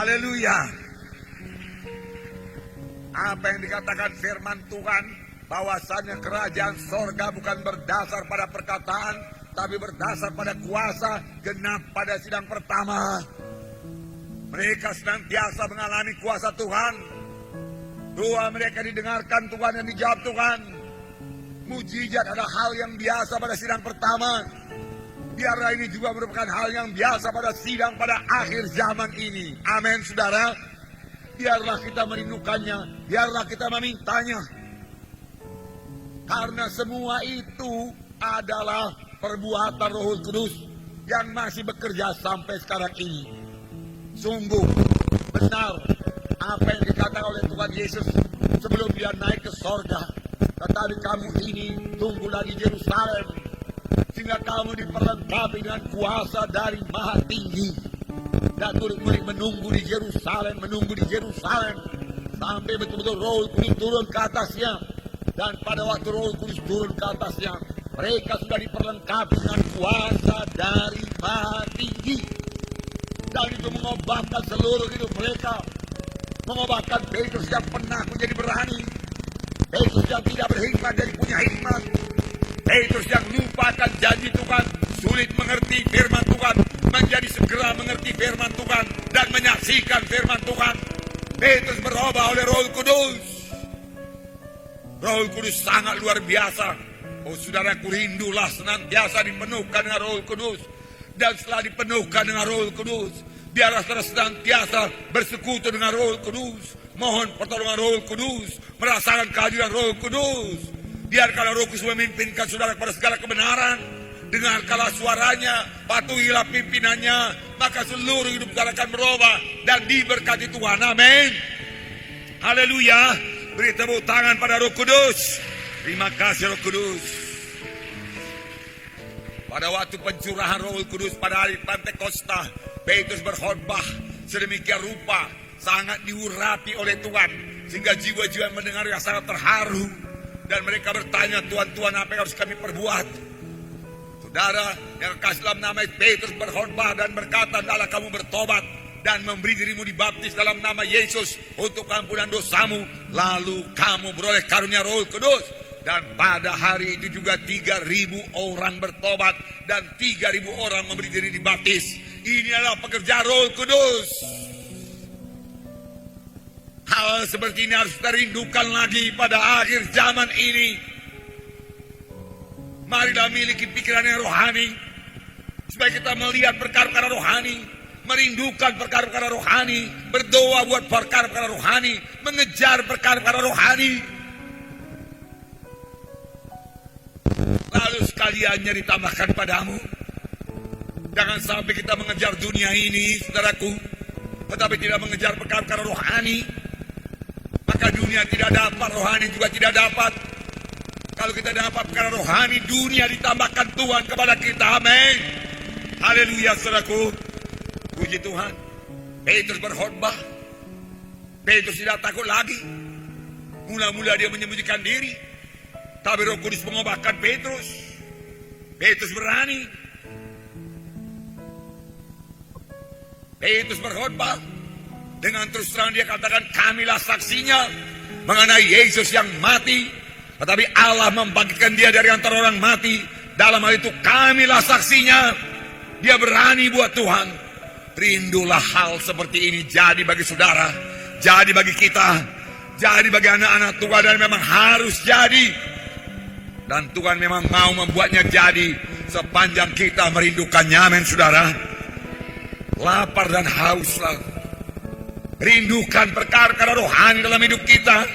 Haleluya. Apa yang dikatakan firman Tuhan, bahwasannya kerajaan sorga bukan berdasar pada perkataan, tapi berdasar pada kuasa, genap pada sidang pertama. Mereka senantiasa mengalami kuasa Tuhan. Doa mereka didengarkan Tuhan dan dijawab Tuhan. Mujizat adalah hal yang biasa pada sidang pertama. Biarlah ini juga merupakan hal yang biasa pada sidang pada akhir zaman ini. Amin, saudara. Biarlah kita merindukannya, biarlah kita memintanya. Karena semua itu adalah perbuatan Roh Kudus yang masih bekerja sampai sekarang ini. Sungguh benar apa yang dikatakan oleh Tuhan Yesus sebelum dia naik ke sorga. Tetapi kamu ini tunggulah di Yerusalem, sehingga kamu diperlengkapi dengan kuasa dari Maha Tinggi. Dan murid-murid menunggu di Yerusalem, sampai betul-betul Roh Kudus turun ke atasnya. Dan pada waktu Roh Kudus turun ke atasnya, mereka sudah diperlengkapi dengan kuasa dari Maha Tinggi. Dan itu mengobatkan seluruh hidup mereka, mengobatkan Petrus yang pernah menjadi berani, Petrus yang tidak berhikmat jadi punya hikmat, Petrus yang lupakan janji Tuhan, sulit mengerti firman Tuhan, menjadi segera mengerti firman Tuhan dan menyaksikan firman Tuhan. Petrus berubah oleh Roh Kudus. Roh Kudus sangat luar biasa. Oh saudaraku, rindulah senantiasa dipenuhkan dengan Roh Kudus. Dan setelah dipenuhkan dengan Roh Kudus, biarlah saudara senantiasa bersekutu dengan Roh Kudus, mohon pertolongan Roh Kudus, merasakan kehadiran Roh Kudus. Biarkanlah Roh Kudus memimpinkan saudara kepada segala kebenaran. Dengarkanlah suaranya, patuhilah pimpinannya, maka seluruh hidup saudara akan berubah dan diberkati Tuhan. Amin. Haleluya. Beri tepuk tangan pada Roh Kudus. Terima kasih Roh Kudus. Pada waktu pencurahan Roh Kudus pada hari Pentakosta, Petrus berkhotbah sedemikian rupa, sangat diurapi oleh Tuhan, sehingga jiwa-jiwa yang mendengar yang sangat terharu. Dan mereka bertanya, Tuhan, apa yang harus kami perbuat? Saudara yang kasih dalam nama Petrus berkhotbah dan berkata, hendaklah kamu bertobat dan memberi dirimu dibaptis dalam nama Yesus untuk ampunan dosamu, lalu kamu beroleh karunia Roh Kudus. Dan pada hari itu juga 3.000 orang bertobat dan 3.000 orang memberi diri dibaptis. Ini adalah pekerjaan Roh Kudus. Hal seperti ini harus kita rindukan lagi pada akhir zaman ini. Marilah miliki pikiran yang rohani, supaya kita melihat perkara-perkara rohani, merindukan perkara-perkara rohani, berdoa buat perkara-perkara rohani, mengejar perkara-perkara rohani. Lalu sekaliannya ditambahkan padamu, jangan sampai kita mengejar dunia ini, saudaraku, tetapi tidak mengejar perkara-perkara rohani. Maka dunia tidak dapat, rohani juga tidak dapat. Kalau kita dapat perkara rohani, dunia ditambahkan Tuhan kepada kita. Amin. Haleluya, saudaraku. Puji Tuhan. Petrus berkhotbah. Petrus tidak takut lagi. Mula-mula dia menyembunyikan diri, tapi Roh Kudus mengubahkan Petrus. Petrus berani. Petrus berkhotbah. Dengan terus terang dia katakan, kamilah saksinya mengenai Yesus yang mati, tetapi Allah membangkitkan dia dari antara orang mati. Dalam hal itu kamilah saksinya. Dia berani buat Tuhan. Rindulah hal seperti ini jadi bagi saudara, jadi bagi kita, jadi bagi anak-anak Tuhan, dan memang harus jadi. Dan Tuhan memang mau membuatnya jadi sepanjang kita merindukannya. Amin, saudara. Lapar dan hauslah. Rindukan perkara-perkara rohani dalam hidup kita.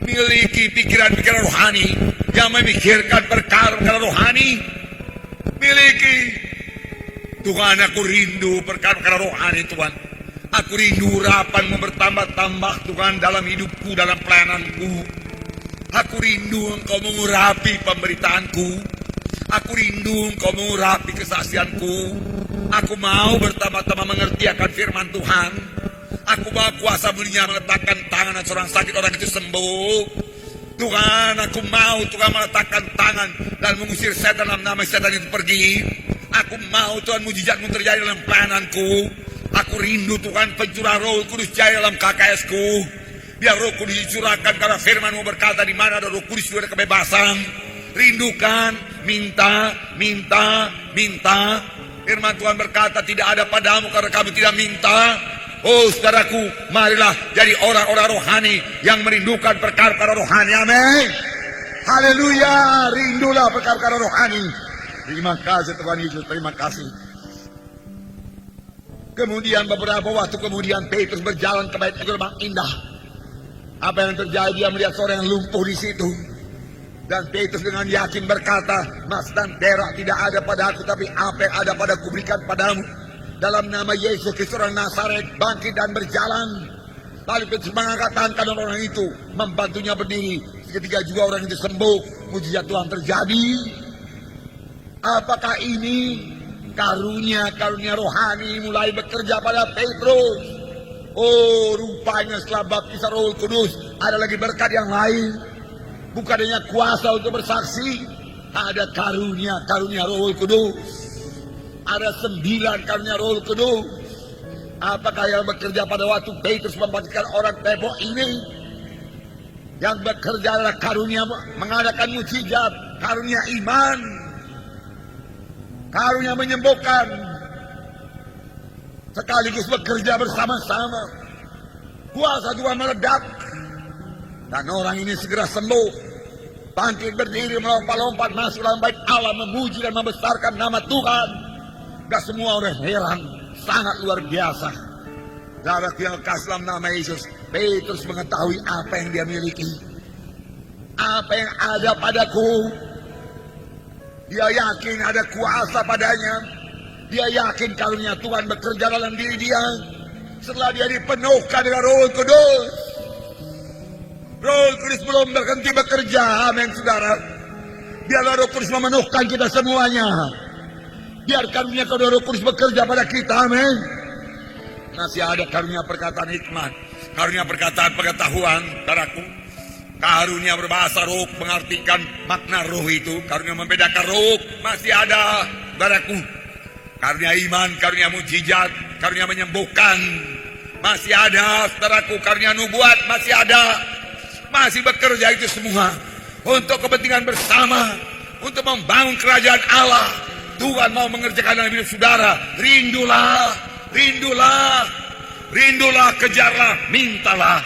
Miliki pikiran-pikiran rohani yang memikirkan perkara-perkara rohani. Miliki. Tuhan, aku rindu perkara-perkara rohani, Tuhan. Aku rindu urapanmu bertambah-tambah, Tuhan, dalam hidupku, dalam pelayananku. Aku rindu Engkau mengurapi pemberitaanku. Aku rindu Engkau mengurapi kesaksianku. Aku mau bertambah-tambah mengerti akan firman Tuhan. Aku bawa kuasa belinya meletakkan tangan dan seorang sakit, orang itu sembuh. Tuhan, aku mau Tuhan meletakkan tangan dan mengusir setan dalam nama setan itu pergi. Aku mau Tuhan mujizat-Mu terjadi dalam pelayananku. Aku rindu Tuhan pencurah Roh Kudus jaya dalam KKS-ku. Biar Roh Kudus dicurahkan karena firman-Mu berkata di mana ada Roh Kudus ada kebebasan. Rindukan, minta. Firman Tuhan berkata tidak ada padamu karena kamu tidak minta. Oh saudaraku, marilah jadi orang-orang rohani yang merindukan perkara-perkara rohani. Amin. Haleluya, rindulah perkara-perkara rohani. Terima kasih Tuhan Yesus, terima kasih. Kemudian beberapa waktu kemudian Petrus berjalan ke bait gerbang indah. Apa yang terjadi? Dia melihat seorang yang lumpuh di situ. Dan Petrus dengan yakin berkata, emas dan perak tidak ada padaku, tapi apa yang ada padaku berikan padamu. Dalam nama Yesus Kristus orang Nazaret, bangkit dan berjalan. Lalu Petrus mengangkat tangan kanan orang itu, membantunya berdiri. Seketika juga orang itu sembuh. Mujizat Tuhan terjadi. Apakah ini karunia rohani mulai bekerja pada Petrus? Oh, rupanya setelah baptisan Roh Kudus ada lagi berkat yang lain. Bukan hanya kuasa untuk bersaksi, ada karunia Roh Kudus. Ada 9 karunia Roh Kudus. Apakah yang bekerja pada waktu Petrus membaptiskan orang tepok ini? Yang bekerja adalah karunia mengadakan mujizat, karunia iman, karunia menyembuhkan, sekaligus bekerja bersama-sama. Kuasa Tuhan meledak, dan orang ini segera sembuh, bangkit berdiri, melompat-lompat masuk dalam bait Allah, memuji dan membesarkan nama Tuhan. Dan semua orang heran, sangat luar biasa. Saudaraku yang kasih dalam nama Yesus, Petrus mengetahui apa yang dia miliki, apa yang ada padaku. Dia yakin ada kuasa padanya. Dia yakin karunia Tuhan bekerja dalam diri dia. Setelah dia dipenuhkan dengan Roh Kudus, Roh Kudus belum berhenti bekerja. Amin saudara. Biarlah Roh Kudus memenuhkan kita semuanya. Biar karunia Roh Kudus bekerja pada kita. Amin. Masih ada karunia perkataan hikmat, karunia perkataan pengetahuan, saudaraku. Karunia berbahasa roh, mengartikan makna roh itu. Karunia membedakan roh, masih ada, saudaraku. Karunia iman, karunia mujizat, karunia menyembuhkan, masih ada, saudaraku. Karunia nubuat, masih ada. Masih bekerja itu semua untuk kepentingan bersama, untuk membangun kerajaan Allah. Tuhan mau mengerjakan dalam hidup saudara. Rindulah, kejarlah, mintalah.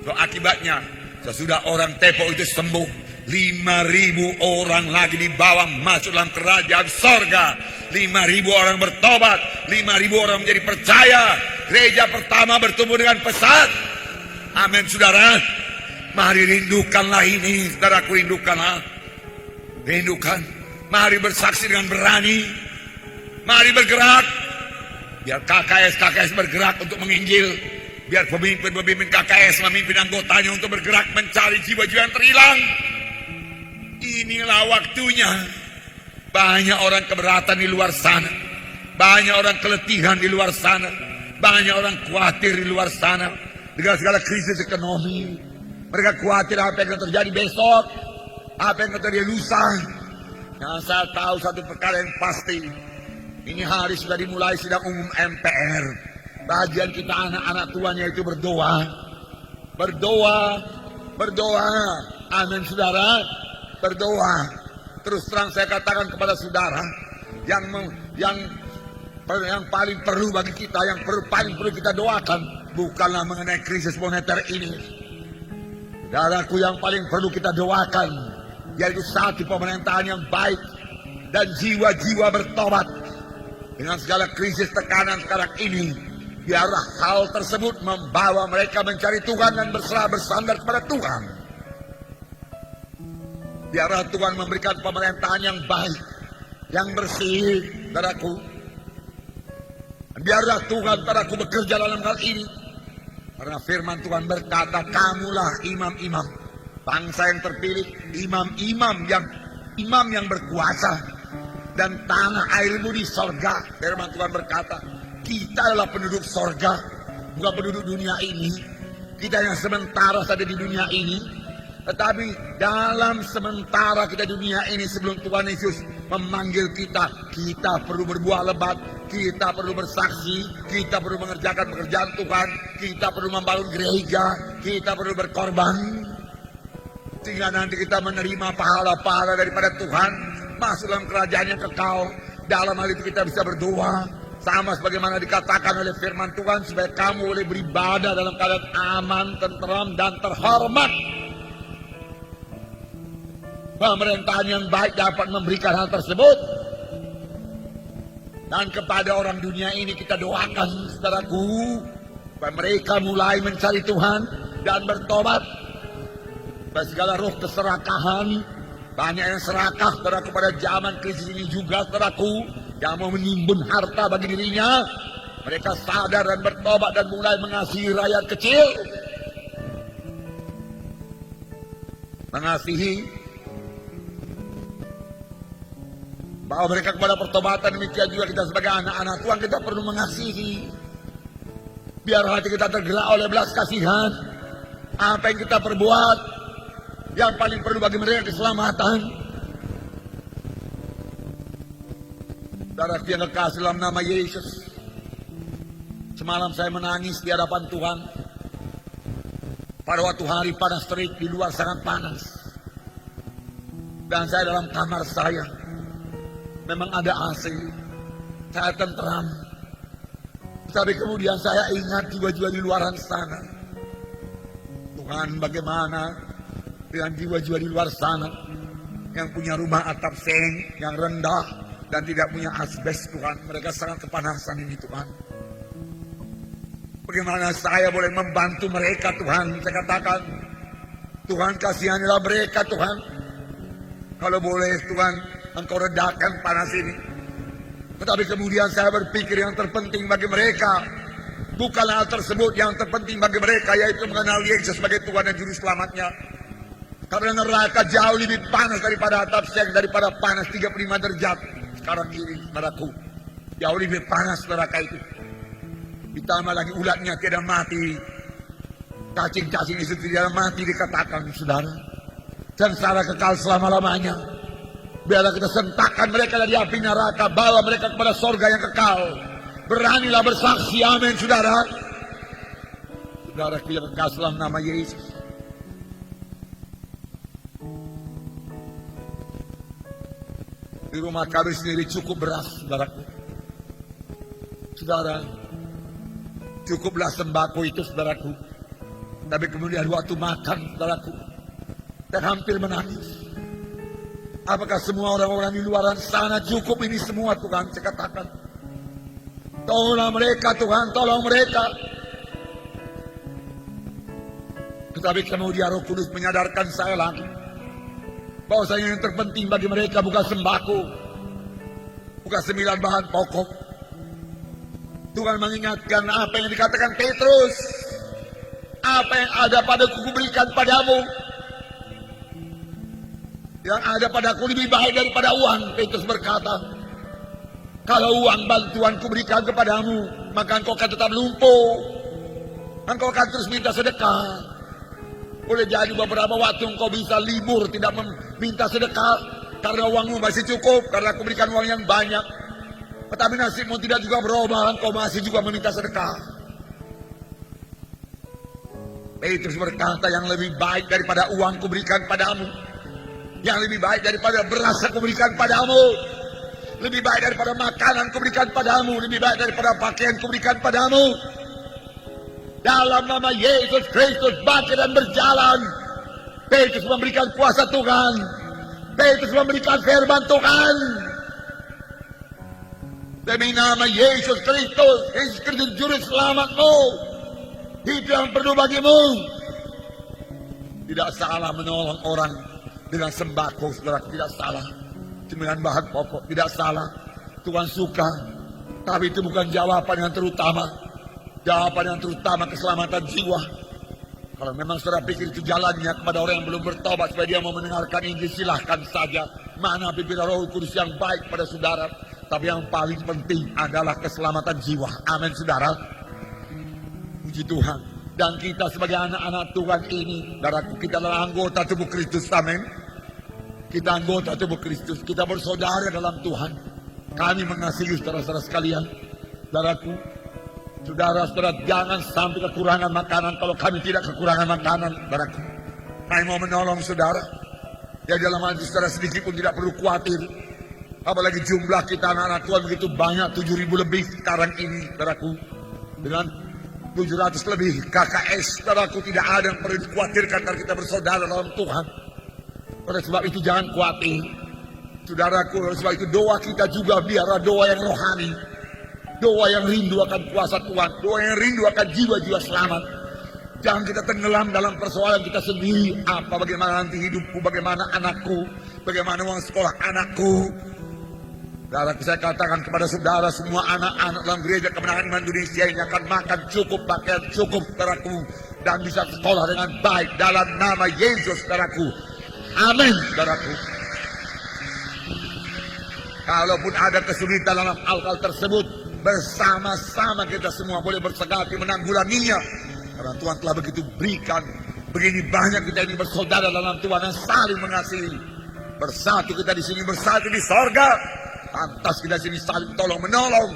So akibatnya, sesudah orang tepok itu sembuh, 5.000 orang lagi dibawa masuk dalam kerajaan sorga. 5.000 orang bertobat, 5.000 orang menjadi percaya. Gereja pertama bertumbuh dengan pesat. Amin saudara. Mari rindukanlah ini, saudaraku, rindukanlah. Mari bersaksi dengan berani. Mari bergerak. Biar KKS bergerak untuk menginjil. Biar pemimpin KKS memimpin anggotanya untuk bergerak mencari jiwa-jiwa yang terhilang. Inilah waktunya. Banyak orang keberatan di luar sana. Banyak orang keletihan di luar sana. Banyak orang khawatir di luar sana dengan segala krisis ekonomi. Mereka khawatir apa yang akan terjadi besok, apa yang akan terjadi lusa. Yang saya tahu satu perkara yang pasti, ini hari sudah dimulai sidang umum MPR. Bagian kita anak-anak tuanya itu berdoa. Amin saudara, berdoa. Terus terang saya katakan kepada saudara, yang paling perlu bagi kita, yang paling perlu kita doakan, bukanlah mengenai krisis moneter ini. Saudaraku, yang paling perlu kita doakan yaitu satu pemerintahan yang baik dan jiwa-jiwa bertobat. Dengan segala krisis tekanan sekarang ini, biarlah hal tersebut membawa mereka mencari Tuhan dan berserah bersandar kepada Tuhan. Biarlah Tuhan memberikan pemerintahan yang baik, yang bersih, saudaraku. Biarlah Tuhan, saudaraku, bekerja dalam hal ini. Karena firman Tuhan berkata, kamulah imam-imam, bangsa yang terpilih, imam yang berkuasa, dan tanah airmu di sorga. Firman Tuhan berkata, kita adalah penduduk sorga, bukan penduduk dunia ini. Kita yang sementara saja di dunia ini, tetapi dalam sementara kita di dunia ini sebelum Tuhan Yesus memanggil kita, kita perlu berbuah lebat, kita perlu bersaksi, kita perlu mengerjakan pekerjaan Tuhan, kita perlu membangun gereja, kita perlu berkorban. Sehingga nanti kita menerima pahala-pahala daripada Tuhan, masuk dalam kerajaan yang kekal. Dalam hal itu kita bisa berdoa, sama sebagaimana dikatakan oleh firman Tuhan, supaya kamu boleh beribadah dalam keadaan aman, tenteram, dan terhormat. Pemerintahan yang baik dapat memberikan hal tersebut. Dan kepada orang dunia ini kita doakan, saudaraku, supaya mereka mulai mencari Tuhan dan bertobat. Supaya segala roh keserakahan, banyak yang serakah, saudaraku, pada zaman krisis ini juga, saudaraku, yang mau menimbun harta bagi dirinya, mereka sadar dan bertobat dan mulai mengasihi rakyat kecil, mengasihi, bahwa mereka kepada pertobatan. Demikian juga kita sebagai anak-anak Tuhan, kita perlu mengasihi, biar hati kita tergerak oleh belas kasihan. Apa yang kita perbuat, yang paling perlu bagi mereka keselamatan. Saudara yang kekasih dalam nama Yesus, semalam saya menangis di hadapan Tuhan. Pada waktu hari panas terik, di luar sangat panas, dan saya dalam kamar saya, memang ada AC, saya tenteram. Tapi kemudian saya ingat jiwa-jiwa di luar sana. Tuhan, bagaimana dengan jiwa-jiwa di luar sana yang punya rumah atap seng yang rendah dan tidak punya asbes, Tuhan. Mereka sangat kepanasan ini, Tuhan. Bagaimana saya boleh membantu mereka, Tuhan? Saya katakan, Tuhan, kasihanilah mereka, Tuhan. Kalau boleh, Tuhan, Engkau redakan panas ini. Tetapi kemudian saya berpikir yang terpenting bagi mereka bukanlah hal tersebut. Yang terpenting bagi mereka yaitu mengenal Yesus sebagai Tuhan dan Juru Selamatnya. Karena neraka jauh lebih panas daripada atap seng, daripada panas 35 derajat sekarang ini, saudaraku. Jauh lebih panas neraka itu. Ditambah lagi ulatnya tidak mati, cacing-cacing itu tidak mati, dikatakan, saudara. Sengsara kekal selama-lamanya. Biarlah kita sentakkan mereka dari api neraka, bawa mereka kepada sorga yang kekal. Beranilah bersaksi, amin, saudara. Saudaraku yang kekal dalam nama Yesus. Di rumah kami sendiri cukup beras, saudaraku. Saudara, cukuplah sembako itu, saudaraku. Tapi kemudian waktu makan, saudaraku, saya hampir menangis. Apakah semua orang-orang di luar sana cukup ini semua, Tuhan? Saya katakan, tolonglah mereka, Tuhan, tolong mereka. Tetapi kemudian Roh Kudus menyadarkan saya lagi bahwasanya yang terpenting bagi mereka bukan sembako, bukan 9 bahan pokok. Tuhan mengingatkan apa yang dikatakan Petrus, apa yang ada padaku kuberikan padamu. Yang ada padaku lebih baik daripada uang. Petrus berkata, kalau uang bantuan kuberikan kepadamu, maka engkau akan tetap lumpuh, engkau akan terus minta sedekah. Boleh jadi beberapa waktu engkau bisa libur tidak meminta sedekah karena uangmu masih cukup, karena aku berikan uang yang banyak. Tetapi nasibmu tidak juga berubah, engkau masih juga meminta sedekah. Petrus berkata, yang lebih baik daripada uang kuberikan padamu, yang lebih baik daripada beras aku berikan padamu, lebih baik daripada makanan kuberikan padamu, lebih baik daripada pakaian kuberikan padamu. Dalam nama Yesus Kristus bangkit dan berjalan. Petrus memberikan kuasa Tuhan. Petrus memberikan firman Tuhan. Demi nama Yesus Kristus, Yesus Kristus Juru Selamatmu, itu yang perlu bagimu. Tidak salah menolong orang dengan sembako, saudara, tidak salah. Dengan bahan pokok, tidak salah. Tuhan suka. Tapi itu bukan jawaban yang terutama. Jawaban yang terutama keselamatan jiwa. Kalau memang saudara pikir itu jalannya kepada orang yang belum bertobat supaya dia mau mendengarkan Injil, silahkan saja. Mana pimpinan Roh Kudus yang baik pada saudara. Tapi yang paling penting adalah keselamatan jiwa. Amin, saudara. Puji Tuhan. Dan kita sebagai anak-anak Tuhan ini, saudaraku, kita adalah anggota tubuh Kristus. Amin. Kita anggota tubuh Kristus. Kita bersaudara dalam Tuhan. Kami mengasihi saudara-saudara sekalian. Saudaraku, saudara-saudara, jangan sampai kekurangan makanan kalau kami tidak kekurangan makanan, saudaraku. Kami mau menolong saudara. Ya dalam hati saudara sedikit pun tidak perlu khawatir. Apalagi jumlah kita anak-anak Tuhan begitu banyak, 7.000 lebih sekarang ini, saudaraku. Dengan 700 lebih KKS, saudaraku, tidak ada yang perlu dikhawatirkan karena kita bersaudara dalam Tuhan. Oleh sebab itu jangan khawatir. Saudaraku, oleh sebab itu doa kita juga biarlah doa yang rohani. Doa yang rindu akan kuasa Tuhan. Doa yang rindu akan jiwa-jiwa selamat. Jangan kita tenggelam dalam persoalan kita sendiri. Bagaimana nanti hidupku, bagaimana anakku, bagaimana uang sekolah anakku. Saudaraku, saya katakan kepada saudara, semua anak-anak dalam gereja Kemenangan Iman Indonesia ini akan makan cukup, pakaian cukup, saudaraku, dan bisa sekolah dengan baik dalam nama Yesus, saudaraku. Amin, saudaraku. Kalaupun ada kesulitan dalam hal-hal tersebut, bersama-sama kita semua boleh bersegati menanggulanginya. Karena Tuhan telah begitu berikan, begini banyak kita ini bersaudara dalam Tuhan yang saling mengasihi. Bersatu kita di sini, bersatu di sorga. Pantas kita di sini saling tolong menolong.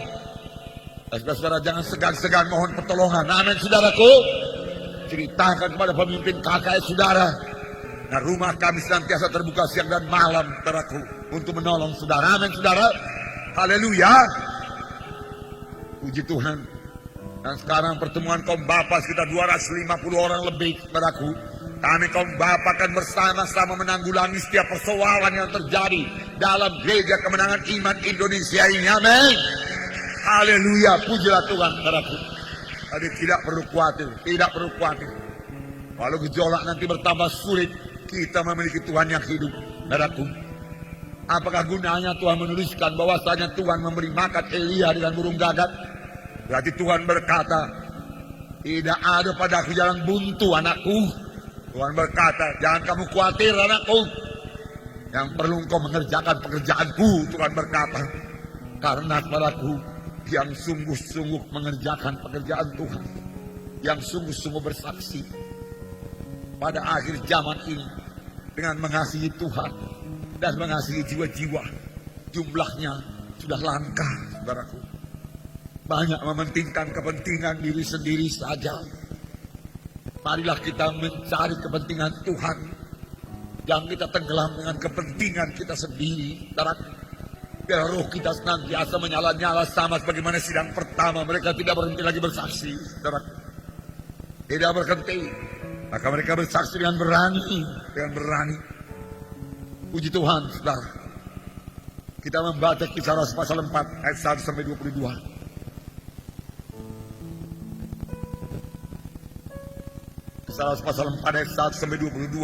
Saudara-saudara, jangan segan-segan mohon pertolongan. Amin, saudaraku. Ceritakan kepada pemimpin KKS saudara. Nah, rumah kami senantiasa terbuka siang dan malam, saudaraku, untuk menolong saudara. Amin, saudara. Haleluya. Puji Tuhan. Dan sekarang pertemuan kaum bapa sekitar 250 orang lebih, saudaraku. Kami kaum bapa akan bersama-sama menanggulangi setiap persoalan yang terjadi dalam gereja Kemenangan Iman Indonesia ini. Amin. Haleluya. Pujilah Tuhan, saudaraku. Jadi tidak perlu khawatir, tidak perlu khawatir. Walau gejolak nanti bertambah sulit, kita memiliki Tuhan yang hidup, saudaraku. Apakah gunanya Tuhan menuliskan bahwasanya Tuhan memberi makan Elia dengan burung gagak? Berarti Tuhan berkata, tidak ada padaku jalan buntu, anakku. Tuhan berkata, jangan kamu khawatir, anakku. Yang perlu engkau mengerjakan pekerjaanku, Tuhan berkata. Karena kepadaku yang sungguh-sungguh mengerjakan pekerjaan Tuhan, yang sungguh-sungguh bersaksi pada akhir zaman ini dengan mengasihi Tuhan dan mengasihi jiwa-jiwa. Jumlahnya sudah langka, saudaraku. Banyak mementingkan kepentingan diri sendiri saja. Marilah kita mencari kepentingan Tuhan. Jangan kita tenggelam dengan kepentingan kita sendiri, saudaraku. Biar roh kita senantiasa menyala-nyala sama sebagaimana sidang pertama. Mereka tidak berhenti lagi bersaksi, saudaraku. Tidak berhenti. Maka mereka bersaksi dengan berani, dengan berani. Puji Tuhan, saudara. Kita membaca Kisah Rasul pasal 4 ayat 1 sampai 22. Kisah Rasul pasal 4 ayat 1 sampai 22.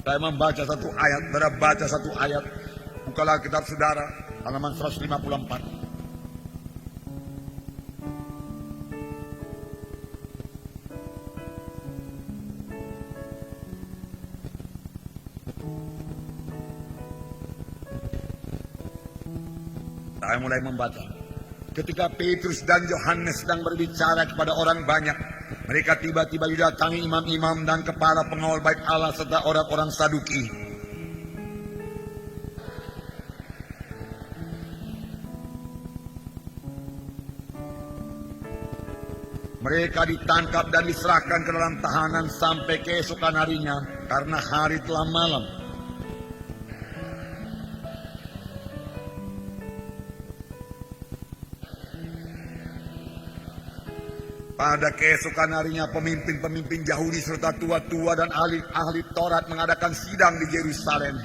Saya membaca satu ayat, saudara baca satu ayat. Bukalah kitab saudara, halaman 154. Saya mulai membaca. Ketika Petrus dan Yohanes sedang berbicara kepada orang banyak, mereka tiba-tiba didatangi imam-imam dan kepala pengawal bait Allah serta orang-orang Saduki. Mereka ditangkap dan diserahkan ke dalam tahanan sampai keesokan harinya karena hari telah malam. Pada keesokan harinya pemimpin-pemimpin Yahudi serta tua-tua dan ahli-ahli Taurat mengadakan sidang di Yerusalem.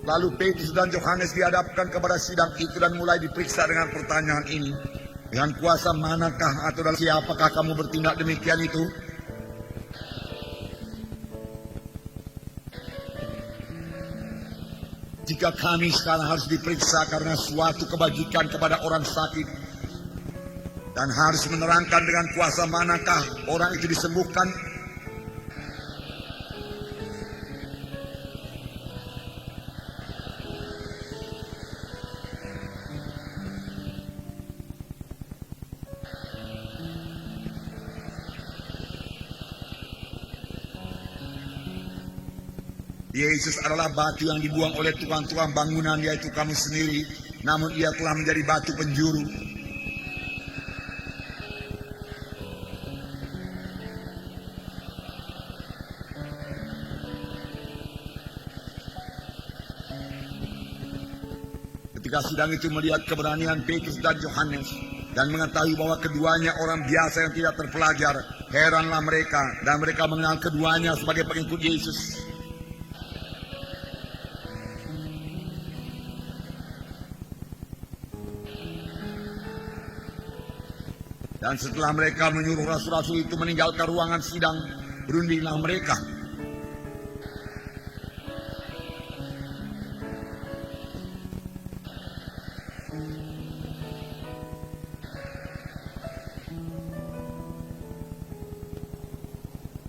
Lalu Petrus dan Yohanes dihadapkan kepada sidang itu dan mulai diperiksa dengan pertanyaan ini. Dengan kuasa manakah atau dari siapakah kamu bertindak demikian itu? Jika kami sekarang harus diperiksa karena suatu kebajikan kepada orang sakit dan harus menerangkan dengan kuasa manakah orang itu disembuhkan, Yesus adalah batu yang dibuang oleh tukang-tukang bangunan, yaitu kamu sendiri. Namun ia telah menjadi batu penjuru. Ketika sidang itu melihat keberanian Petrus dan Yohanes dan mengetahui bahwa keduanya orang biasa yang tidak terpelajar, heranlah mereka dan mereka mengenal keduanya sebagai pengikut Yesus. Dan setelah mereka menyuruh rasul-rasul itu meninggalkan ruangan sidang, berundinglah mereka.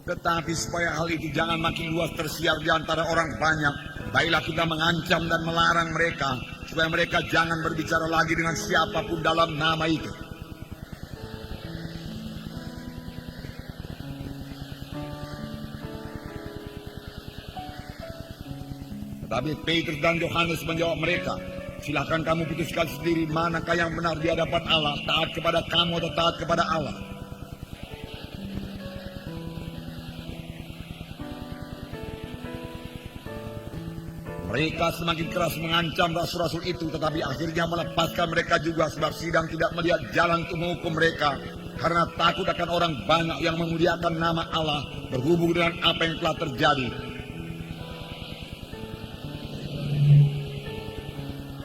Tetapi supaya hal itu jangan makin luas tersiar di antara orang banyak, baiklah kita mengancam dan melarang mereka, supaya mereka jangan berbicara lagi dengan siapapun dalam nama itu. Tapi Petrus dan Yohanes menjawab mereka, silakan kamu putuskan sendiri manakah yang benar di hadapan Allah, taat kepada kamu atau taat kepada Allah. Mereka semakin keras mengancam rasul-rasul itu, tetapi akhirnya melepaskan mereka juga, sebab sidang tidak melihat jalan untuk menghukum mereka, karena takut akan orang banyak yang memuliakan nama Allah berhubung dengan apa yang telah terjadi.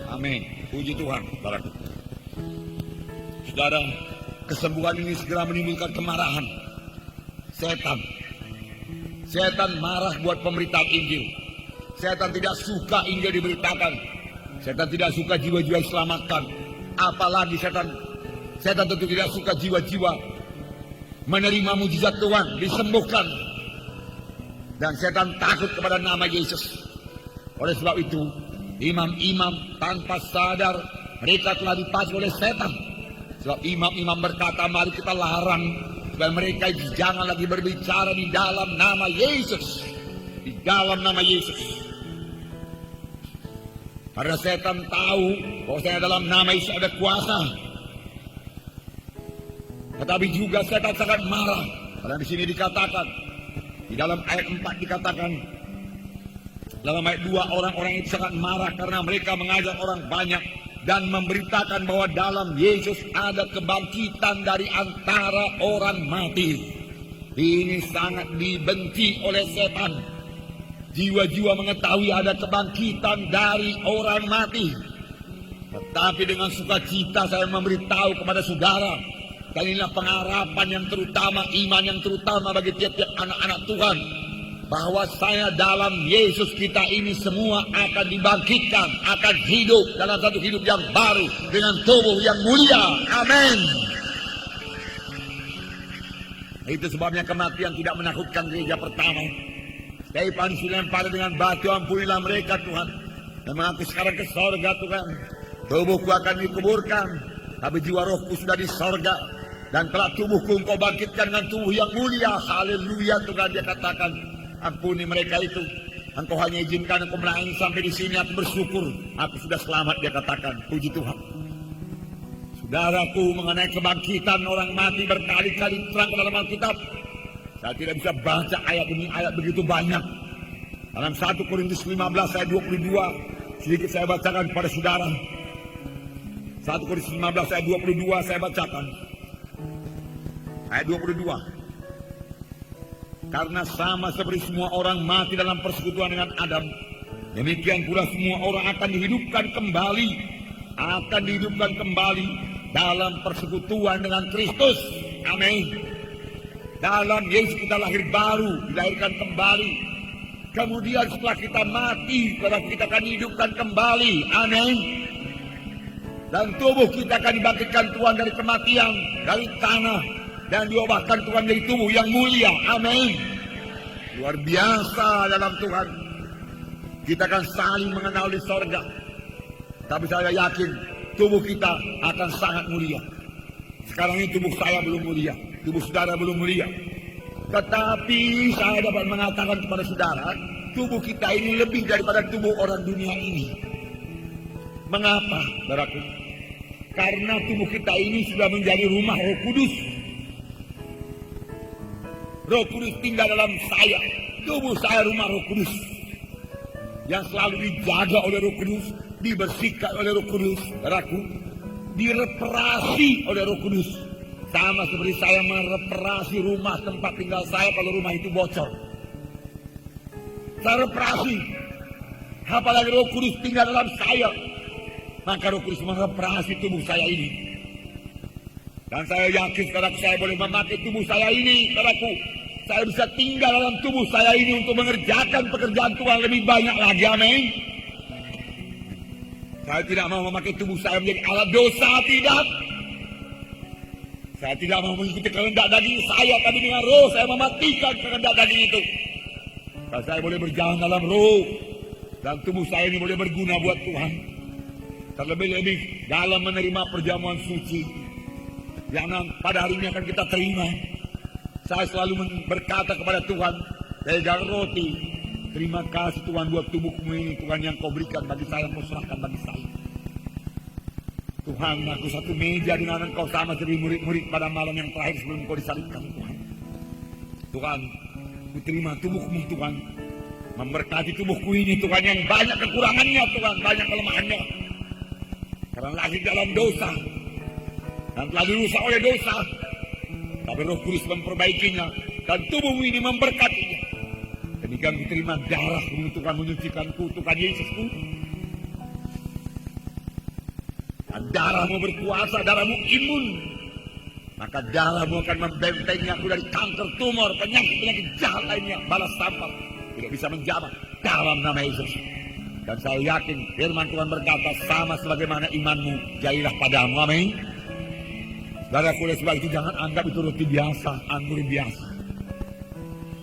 Amin. Puji Tuhan, saudaraku. Saudara, kesembuhan ini segera menimbulkan kemarahan Setan marah buat pemberitaan Injil. Setan tidak suka Injil diberitakan. Setan tidak suka jiwa-jiwa diselamatkan. Apalagi setan tentu tidak suka jiwa-jiwa menerima mujizat Tuhan, disembuhkan. Dan setan takut kepada nama Yesus. Oleh sebab itu, imam-imam tanpa sadar mereka telah dipacu oleh setan. Sebab imam-imam berkata, mari kita larang supaya mereka jangan lagi berbicara di dalam nama Yesus. Di dalam nama Yesus. Karena setan tahu bahwa saya dalam nama Yesus ada kuasa. Tetapi juga setan sangat marah. Karena di sini dikatakan, di dalam ayat 4 dikatakan, dalam ayat 2, orang-orang itu sangat marah karena mereka mengajak orang banyak dan memberitakan bahwa dalam Yesus ada kebangkitan dari antara orang mati. Ini sangat dibenci oleh setan. Jiwa-jiwa mengetahui ada kebangkitan dari orang mati. Tetapi dengan sukacita saya memberitahu kepada saudara, dan inilah pengharapan yang terutama, iman yang terutama bagi tiap-tiap anak-anak Tuhan, bahwa saya dalam Yesus kita ini semua akan dibangkitkan, akan hidup dalam satu hidup yang baru dengan tubuh yang mulia. Amin. Itu sebabnya kematian tidak menakutkan gereja pertama. Stefanus dilempar dengan batu, ampunilah mereka Tuhan, dan mengaku sekarang ke sorga Tuhan. Tubuhku akan dikuburkan, tapi jiwa rohku sudah di sorga, dan telah tubuhku engkau bangkitkan dengan tubuh yang mulia. Haleluya Tuhan. Dia katakan, ampuni mereka itu. Engkau hanya izinkan aku menangis sampai di sini, aku bersyukur. Aku sudah selamat, dia katakan. Puji Tuhan. Saudaraku, mengenai kebangkitan orang mati berkali-kali terang dalam Alkitab. Saya tidak bisa baca ayat demi ayat begitu banyak. Dalam 1 Korintus 15 ayat 22, sedikit saya bacakan kepada saudara. 1 Korintus 15 ayat 22 saya bacakan. Ayat 22. Karena sama seperti semua orang mati dalam persekutuan dengan Adam, demikian pula semua orang akan dihidupkan kembali. Akan dihidupkan kembali dalam persekutuan dengan Kristus. Amin. Dalam Yesus kita lahir baru, dilahirkan kembali. Kemudian setelah kita mati, kita akan dihidupkan kembali. Amin. Dan tubuh kita akan dibangkitkan Tuhan dari kematian, dari tanah, dan diubahkan Tuhan menjadi tubuh yang mulia. Amin. Luar biasa dalam Tuhan. Kita akan saling mengenal di sorga. Tapi saya yakin tubuh kita akan sangat mulia. Sekarang ini tubuh saya belum mulia, tubuh saudara belum mulia. Tetapi saya dapat mengatakan kepada saudara, tubuh kita ini lebih daripada tubuh orang dunia ini. Mengapa, saudaraku? Karena tubuh kita ini sudah menjadi rumah Roh Kudus. Roh Kudus tinggal dalam saya. Tubuh saya rumah Roh Kudus, yang selalu dijaga oleh Roh Kudus, dibersihkan oleh Roh Kudus, saudaraku, direparasi oleh Roh Kudus. Sama seperti saya mereparasi rumah tempat tinggal saya kalau rumah itu bocor. Saya reparasi. Apalagi Roh Kudus tinggal dalam saya, maka Roh Kudus mereparasi tubuh saya ini. Dan saya yakin, saudaraku, saya boleh memakai tubuh saya ini, saudaraku. Saya bisa tinggal dalam tubuh saya ini untuk mengerjakan pekerjaan Tuhan lebih banyak lagi, amin. Saya tidak mau memakai tubuh saya menjadi alat dosa, tidak. Saya tidak mau mengikuti kehendak daging saya, tapi dengan roh saya mematikan kehendak daging itu. Dan saya boleh berjalan dalam roh, dan tubuh saya ini boleh berguna buat Tuhan. Terlebih-lebih dalam menerima perjamuan suci yang pada hari ini akan kita terima. Saya selalu berkata kepada Tuhan, pegang roti, terima kasih Tuhan buat tubuhmu ini, Tuhan, yang kau berikan bagi saya, kau serahkan bagi saya. Tuhan, aku satu meja dengan engkau sama seperti murid-murid pada malam yang terakhir sebelum kau disalibkan, Tuhan. Tuhan, ku terima tubuhmu, Tuhan. Memberkati tubuhku ini, Tuhan, yang banyak kekurangannya, Tuhan, banyak kelemahannya. Karena lahir dalam dosa, dan telah dirusak oleh dosa. Tapi Roh Kudus memperbaikinya, dan tubuhmu ini memberkatinya. Demikian ku terima darahmu, Tuhan, menyucikanku, Tuhan Yesusku. Dan darahmu berkuasa, darahmu imun. Maka darahmu akan membentengi aku dari kanker, tumor, penyakit-penyakit jahat lainnya, balas sampah. Tidak bisa menjamah dalam nama Yesus. Dan saya yakin firman Tuhan berkata, sama sebagaimana imanmu, jadilah padamu, amin. Saudaraku, oleh sebab itu jangan anggap itu roti biasa, anggur biasa.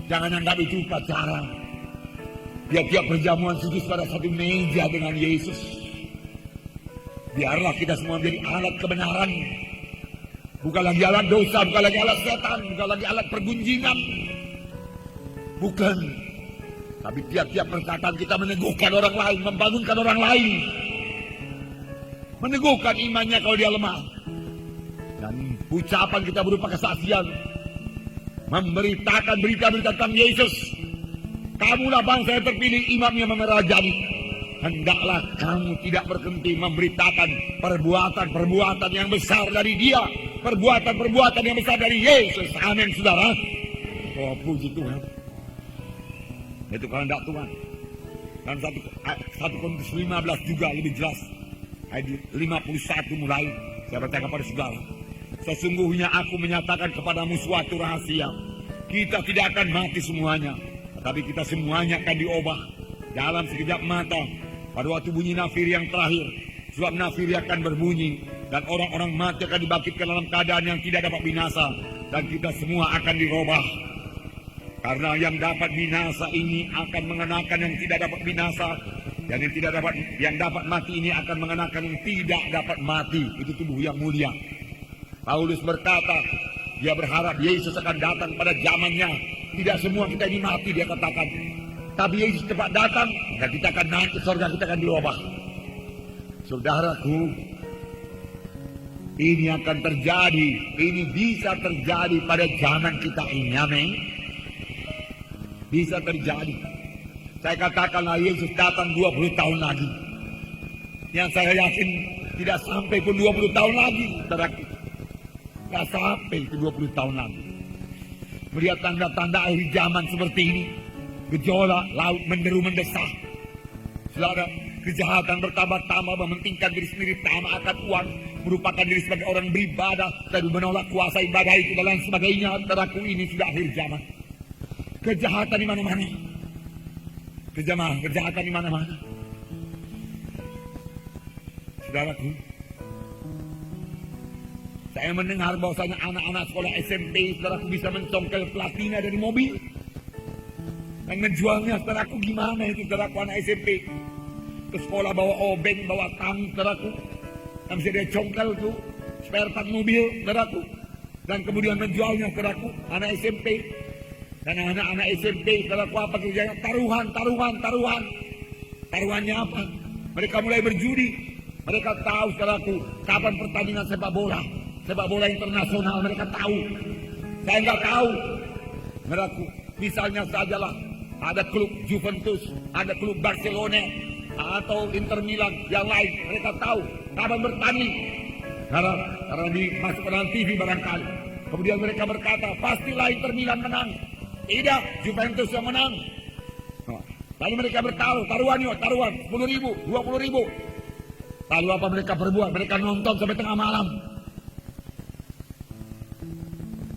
Jangan anggap itu upacara. Tiap-tiap perjamuan suci pada satu meja dengan Yesus. Biarlah kita semua menjadi alat kebenaran. Bukan lagi alat dosa, bukan lagi alat setan, bukan lagi alat pergunjingan. Bukan. Tapi tiap-tiap perkataan kita meneguhkan orang lain, membangunkan orang lain. Meneguhkan imannya kalau dia lemah. Dan ucapan kita berupa kesaksian. Memberitakan berita-berita tentang Yesus. Kamulah bangsa yang terpilih, imam yang memerajani. Hendaklah kamu tidak berhenti memberitakan perbuatan-perbuatan yang besar dari Dia. Perbuatan-perbuatan yang besar dari Yesus. Amin, saudara. Oh, puji Tuhan. Itu kehendak Tuhan. Dan 1 Korintus 15 juga lebih jelas. Ayat 51 mulai. Saya berkata kepada saudara. Sesungguhnya aku menyatakan kepadamu suatu rahasia. Kita tidak akan mati semuanya. Tetapi kita semuanya akan diubah dalam sekejap mata. Pada waktu bunyi nafir yang terakhir. Sebab nafir akan berbunyi. Dan orang-orang mati akan dibangkitkan dalam keadaan yang tidak dapat binasa. Dan kita semua akan dirubah. Karena yang dapat binasa ini akan mengenakan yang tidak dapat binasa. Dan yang dapat mati ini akan mengenakan yang tidak dapat mati. Itu tubuh yang mulia. Paulus berkata, dia berharap Yesus akan datang pada zamannya. Tidak semua kita ini mati, dia katakan. Tapi Yesus cepat datang, dan kita akan naik ke surga, kita akan diubah. Saudaraku, ini akan terjadi. Ini bisa terjadi pada zaman kita ini, amin. Bisa terjadi. Saya katakanlah Yesus datang 20 tahun lagi. Yang saya yakin tidak sampai pun 20 tahun lagi, saudaraku. Tidak sampai ke 20 tahun lagi. Melihat tanda-tanda akhir zaman seperti ini. Gejolak, laut menderu mendesak. Saudara, kejahatan bertambah-tambah, mementingkan diri sendiri, tamak akan uang, merupakan diri sebagai orang beribadah, dan menolak kuasa ibadah itu dan lain sebagainya. Saudaraku, ini sudah akhir zaman. Kejahatan di mana-mana. Kejahatan di mana-mana. Saudaraku, saya mendengar bahwasanya anak-anak sekolah SMP, saudaraku, bisa mencongkel platina dari mobil. Dan menjualnya, saudaraku, gimana itu, saudaraku, anak SMP. Ke sekolah bawa obeng, bawa tang, saudaraku. Dan bisa dia congkel tuh, spare part mobil, saudaraku. Dan kemudian menjualnya, saudaraku, anak SMP. Dan anak-anak SMP, saudaraku, apa kerjanya? Taruhan. Taruhannya apa? Mereka mulai berjudi. Mereka tahu, saudaraku, kapan pertandingan sepak bola internasional, mereka tahu. Saya nggak tahu. Mereka, misalnya sajalah, ada klub Juventus, ada klub Barcelona, atau Inter Milan, yang lain. Mereka tahu kapan bertanding. Karena dimasukkan dalam TV barangkali. Kemudian mereka berkata, pastilah Inter Milan menang. Tidak, Juventus yang menang. Lalu mereka taruhan 10.000, 20.000. Lalu apa mereka perbuat? Mereka nonton sampai tengah malam.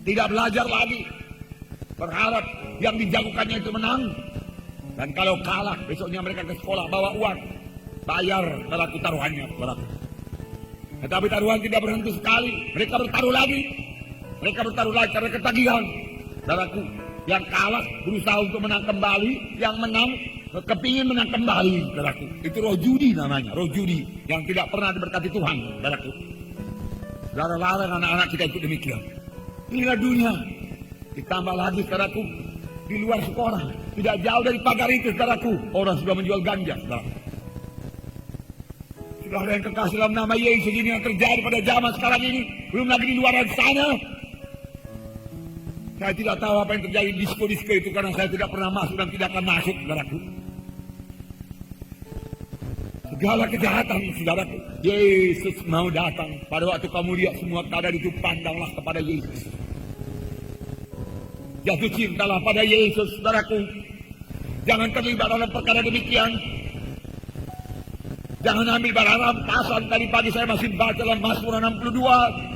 Tidak belajar lagi. Berharap yang dijagokannya itu menang. Dan kalau kalah, besoknya mereka ke sekolah bawa uang. Bayar pelaku taruhannya. Tetapi taruhan tidak berhenti sekali. Mereka bertaruh lagi karena ketagihan. Saudaraku, yang kalah berusaha untuk menang kembali, yang menang kepingin menang kembali. Saudaraku, itu roh judi namanya, roh judi yang tidak pernah diberkati Tuhan. Saudaraku, saudara larang anak-anak kita ikut demikian. Inilah dunia. Ditambah lagi, saudaraku, di luar sekolah, tidak jauh dari pagar itu, saudaraku, orang sudah menjual ganja. Saudaraku, saudara yang kekasih dalam nama Yesus, ini yang terjadi pada zaman sekarang ini. Belum lagi di luar sana. Saya tidak tahu apa yang terjadi di disko-disko itu karena saya tidak pernah masuk dan tidak akan masuk, saudaraku. Segala kejahatan, saudaraku, Yesus mau datang. Pada waktu kamu lihat semua keadaan itu, pandanglah kepada Yesus. Jatuh cintalah pada Yesus, saudaraku. Jangan terlibat dalam perkara demikian. Jangan ambil barang rampasan. Tadi pagi saya masih baca dalam Mazmur 62.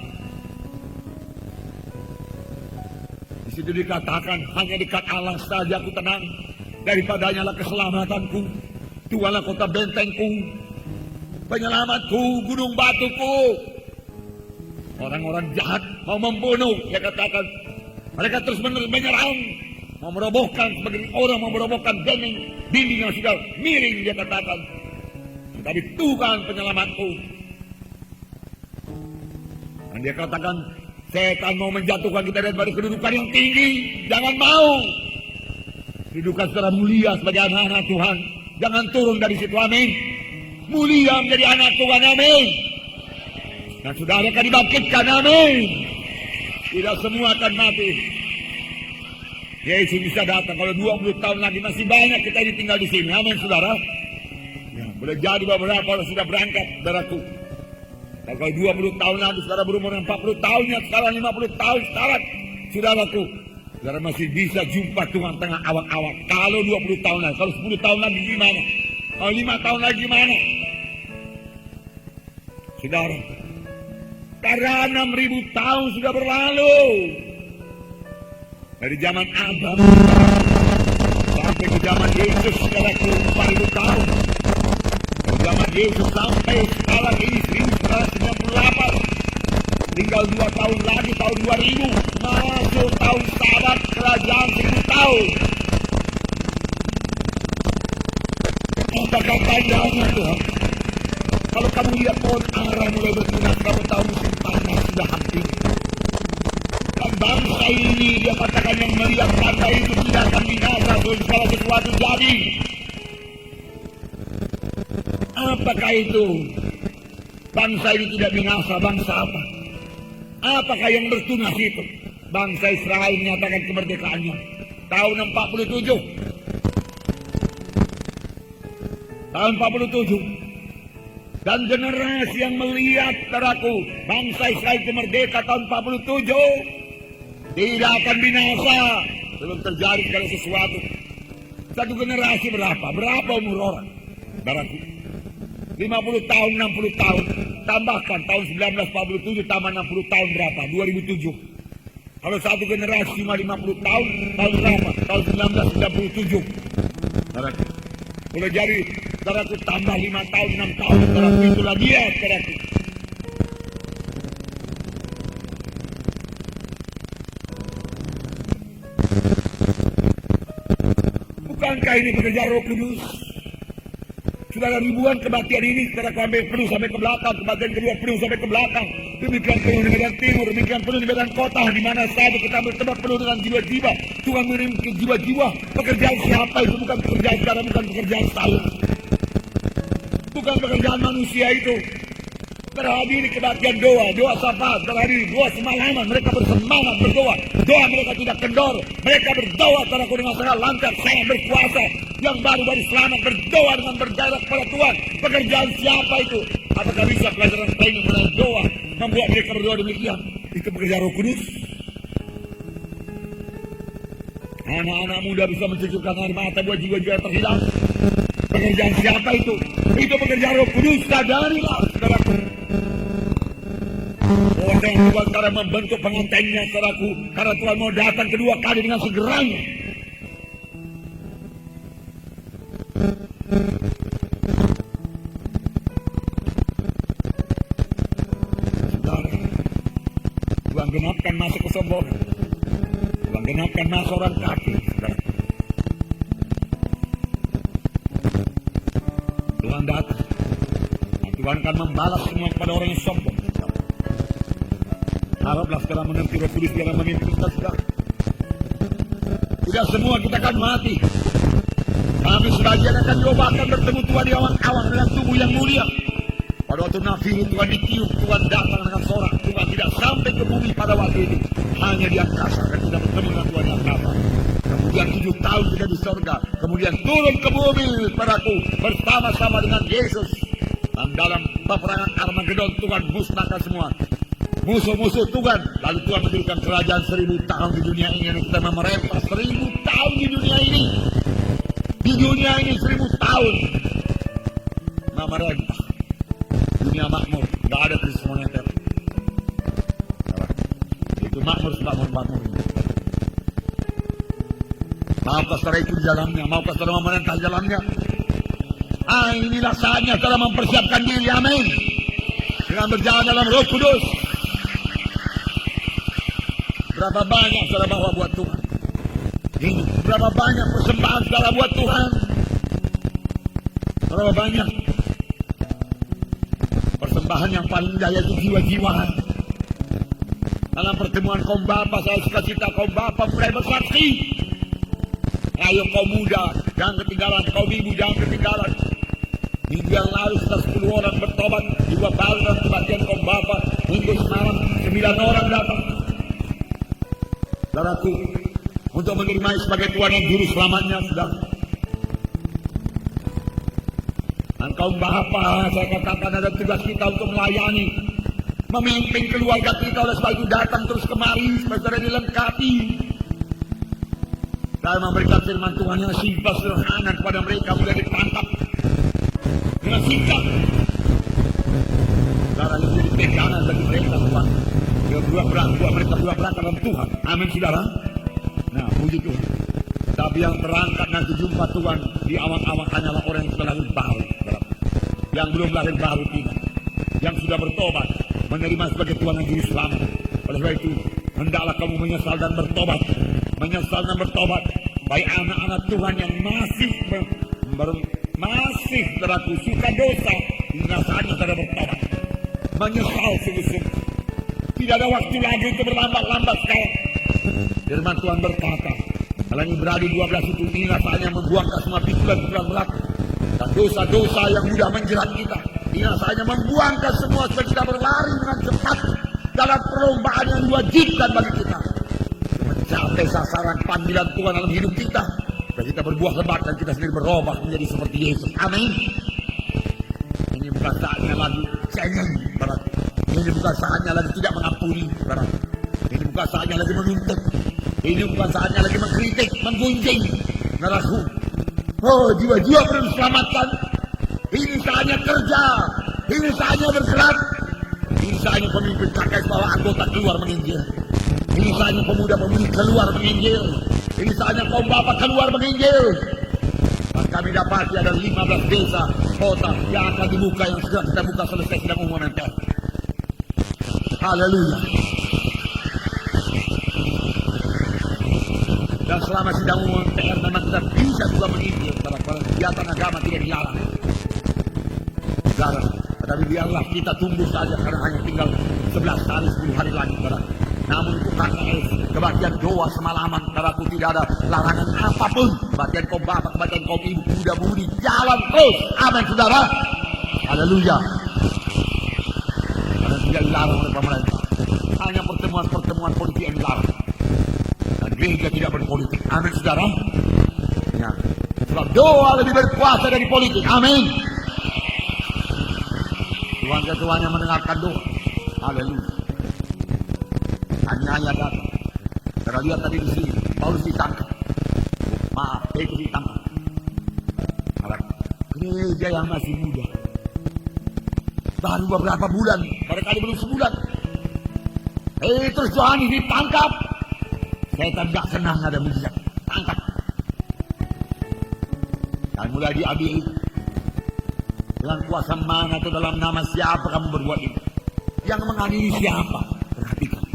Di situ dikatakan, hanya dekat Allah saja aku tenang. Daripadanya lah keselamatanku. Tuhanlah kota bentengku, penyelamatku, gunung batuku. Orang-orang jahat mau membunuh, dia katakan. Mereka terus menyerang, mau merobohkan, sebagai orang mau merobohkan dinding yang sudah miring, dia katakan. Tapi Tuhan penyelamatku. Dan dia katakan, setan mau menjatuhkan kita dari kedudukan yang tinggi. Jangan mau. Kedudukan secara mulia sebagai anak-anak Tuhan. Jangan turun dari situ, amin. Mulia menjadi anak Tuhan, amin. Dan saudara akan dibangkitkan, amin. Tidak semua akan mati. Yesus bisa datang. Kalau 20 tahun lagi masih banyak kita ini tinggal di sini, amin, saudara. Ya, boleh jadi beberapa orang sudah berangkat, saudaraku. Dan kalau 20 tahun lagi, saudara berumur 40 tahunnya, sekarang 50 tahun, sekarang, saudaraku, saudara masih bisa jumpa Tuhan tengah awak-awak. Kalau 20 tahun lagi, kalau 10 tahun lagi gimana? Kalau 5 tahun lagi gimana? Saudara, karena 6.000 tahun sudah berlalu. Dari zaman Adam sampai ke zaman Yesus, saudaraku, 4.000 tahun. Dari zaman Yesus sampai sekarang ini 1998. Tinggal 2 tahun lagi, tahun 2000. Masuk tahun sabat kerajaan 1000 tahun. Apakah panjangnya, Tuhan? Kalau kamu lihat pohon ara mulai bertunas, kamu tahu musim panas sudah hampir. Dan bangsa ini, dia katakan, yang melihat tanda itu tidak akan binasa kalau sesuatu jadi. Apakah itu? Bangsa ini tidak binasa, bangsa apa? Apakah yang bertunas itu? Bangsa Israel menyatakan kemerdekaannya tahun 47. Tahun 47. Dan generasi yang melihat, saudaraku, bangsa Israel itu merdeka tahun 47 tidak akan binasa. Belum terjadi segala sesuatu. Satu generasi berapa? Berapa umur orang? Saudaraku, 50 tahun, 60 tahun. Tambahkan tahun 1947 tambah 60 tahun berapa? 2007. Kalau satu generasi cuma 50 tahun, tahun berapa? Tahun 1997. Saudaraku, boleh jadi, saudaraku, tambah 5 tahun, 6 tahun, saudaraku, itulah dia, saudaraku. Bukankah ini pekerjaan Roh Kudus? Saudara, ribuan kematian ini, saudara, sampai penuh sampai ke belakang, kematian kedua penuh sampai ke belakang. Demikian penuh di medan timur, demikian penuh di medan kota, di mana saja kita bertemu penuh dengan jiwa-jiwa. Tuhan mengirim ke jiwa-jiwa. Pekerjaan siapa itu? Bukan pekerjaan saudara, bukan pekerjaan saya. Bukan pekerjaan manusia itu. Terhadiri kebaktian doa syafaat, terhadiri doa semalaman, mereka bersemangat berdoa, doa mereka tidak kendor, mereka berdoa saudaraku dengan sangat lancar, sangat berkuasa, yang baru-baru selamat berdoa dengan bergairah kepada Tuhan. Pekerjaan siapa itu? Apakah bisa pelajaran training mengenai doa membuat mereka berdoa demikian? Itu pekerjaan Roh Kudus. Anak-anak muda bisa mencucurkan air mata buat jiwa-jiwa terhilang. Pekerjaan siapa itu? Itu pekerjaan Roh Kudus. Sadarilah, saudaraku. Oh, dan Tuhan sekarang membentuk pengantinnya, saudaraku, karena Tuhan mau datang kedua kali dengan segeranya. Saudara, Tuhan genapkan masa kesombongan. Tuhan genapkan masa orang kafir, saudara. Tuhan datang. Tuhan akan membalas semua kepada orang yang sombong. Haraplah sekarang mengerti Roh Kudus dalam memimpin kita, saudara. Sudah semua kita akan mati. Kami sebagian akan coba akan bertemu Tuhan di awan-awan dengan tubuh yang mulia. Pada waktu nafiru Tuhan ditiup, Tuhan datang dengan sorak. Tuhan tidak sampai ke bumi pada waktu itu. Hanya di angkasa dan tidak bertemu dengan Tuhan di angkasa. Kemudian 7 tahun kita di surga. Kemudian turun ke bumi padaku bersama-sama dengan Yesus. Dan dalam peperangan Armageddon Tuhan musnahkan semua musuh-musuh Tuhan. Lalu Tuhan mendirikan kerajaan 1000 tahun di dunia ini. Dan kita memerintah 1000 tahun di dunia ini. Di dunia ini 1000 tahun memerintah. Dunia makmur, tidak ada krisis moneter. Itu makmur ini. Maukah saudara itu di dalamnya? Maukah saudara memerintah di dalamnya? Inilah saatnya saudara mempersiapkan diri, amin. Dengan berjalan dalam Roh Kudus. Berapa banyak saudara bawa buat Tuhan? Ini berapa banyak persembahan saudara buat Tuhan? Berapa banyak persembahan yang paling indah yaitu jiwa-jiwa. Dalam pertemuan kaum bapa, saya suka cita kaum bapa mulai bersaksi. Ayo kaum muda, jangan ketinggalan. Kaum ibu, jangan ketinggalan. Minggu yang lalu sudah 10 orang bertobat. Juga baru dalam kebaktian kaum bapa. Minggu semalam 9 orang datang. Saudaraku, untuk menerima sebagai Tuhan dan Juru Selamatnya, sudah. Dan kaum bapa, saya katakan ada tugas kita untuk melayani, memimpin keluarga kita. Oleh sebab itu datang terus kemari, supaya dilengkapi. Dan memberikan firman Tuhan yang simpel sederhana kepada mereka, mudah ditangkap dengan singkat. Saudara, yang jadi pegangan bagi mereka, Tuhan. Mereka berangkat dalam Tuhan. Amin, saudara. Nah, puji Tuhan. Tapi yang berangkat nanti jumpa Tuhan di awang-awang hanyalah orang yang sudah lahir baru. Yang belum lahir baru tidak. Yang sudah bertobat, menerima sebagai Tuhan dan Juru Selamat. Oleh sebab itu, hendaklah kamu menyesal dan bertobat. Menyesal dan bertobat. Baik anak-anak Tuhan yang masih saudaraku suka dosa, inilah saatnya saudara bertobat. Menyesal sungguh-sungguh. Tidak ada waktu lagi untuk berlambat-lambat sekarang. Firman Tuhan berkata, dalam Ibrani 12 itu, inilah saatnya membuangkan semua pikulan-pikulan belaka dan dosa-dosa yang mudah menjerat kita. Inilah saatnya membuangkan semua supaya kita berlari dengan cepat dalam perlombaan yang diwajibkan bagi kita. Mencapai sasaran panggilan Tuhan dalam hidup kita. Dan kita berbuah lebat dan kita sendiri berubah menjadi seperti Yesus. Amin. Ini bukan saatnya lagi cengeng. Ini bukan saatnya lagi tidak mengampuni. Ini bukan saatnya lagi menuntut. Ini bukan saatnya lagi mengkritik, menggunjing, nerahu. Oh, jiwa-jiwa perlu diselamatkan. Ini saatnya kerja. Ini saatnya bergerak. Ini saatnya pemimpin KKS bahwa anggota keluar menginjil. Ini saatnya pemuda-pemudi keluar menginjil. Ini saatnya kaum bapak keluar menginjil. Dan kami dapati ada 15 desa, kota yang akan dibuka, yang sudah kita buka selesai sidang umum MPR. Haleluya. Dan selama sidang umum MPR memang kita bisa juga menginjil. Karena kegiatan agama tidak dilarang. saudara. Tetapi biarlah kita tunggu saja karena hanya tinggal 11 hari 10 hari lagi, saudara. Namun itu KKS, kebagian doa semalaman, saudaraku, tidak ada larangan apapun. Kebagian kau bapak, kebagian kau ibu, muda mudi, jalan terus. Amin, saudara. Haleluya. Karena tidak dilarang oleh pemerintah. Hanya pertemuan-pertemuan politik yang dilarang. Dan gereja tidak berpolitik. Amin, saudara. Ya. Sebab doa lebih berkuasa dari politik. Amin. Tuhan yang mendengarkan doa. Haleluya. Hanya datang. Kita lihat tadi di sini, Paulus ditangkap. Maaf, itu ditangkap. Gereja yang masih muda, baru beberapa bulan, barangkali belum sebulan. Terus Yohanes ditangkap. Setan gak senang ada mujizat. Tangkap. Dan mulai diambil. Dengan kuasa mana atau dalam nama siapa kamu berbuat ini? Yang mengadili siapa? Perhatikan.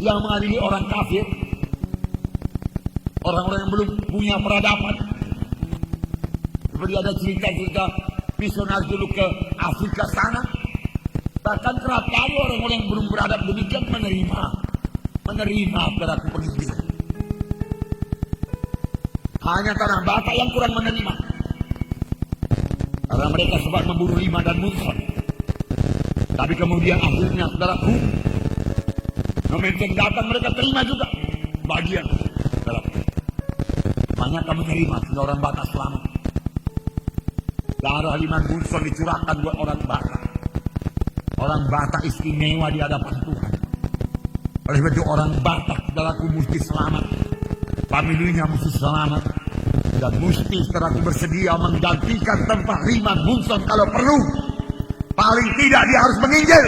Yang mengadili orang kafir, orang-orang yang belum punya peradaban. Seperti ada cerita-cerita misionaris dulu ke Afrika sana. Bahkan kerap kali orang-orang yang belum beradab demikian menerima perilaku penginjil. Hanya tanah Batak yang kurang menerima. Karena mereka sempat membunuh Lima dan Munson. Tapi kemudian akhirnya, saudaraku, momentum datang mereka terima juga bagian. Saudaraku, banyak kamu terima sehingga orang Batak selamat. Darah Lima Munson dicurahkan buat orang Batak. Orang Batak istimewa di hadapan Tuhan. Oleh itu orang Batak, saudaraku, mesti selamat. Familinya mesti selamat. Dan mesti, saudaraku, bersedia menggantikan tempat Lima Munson kalau perlu. Paling tidak dia harus menginjil.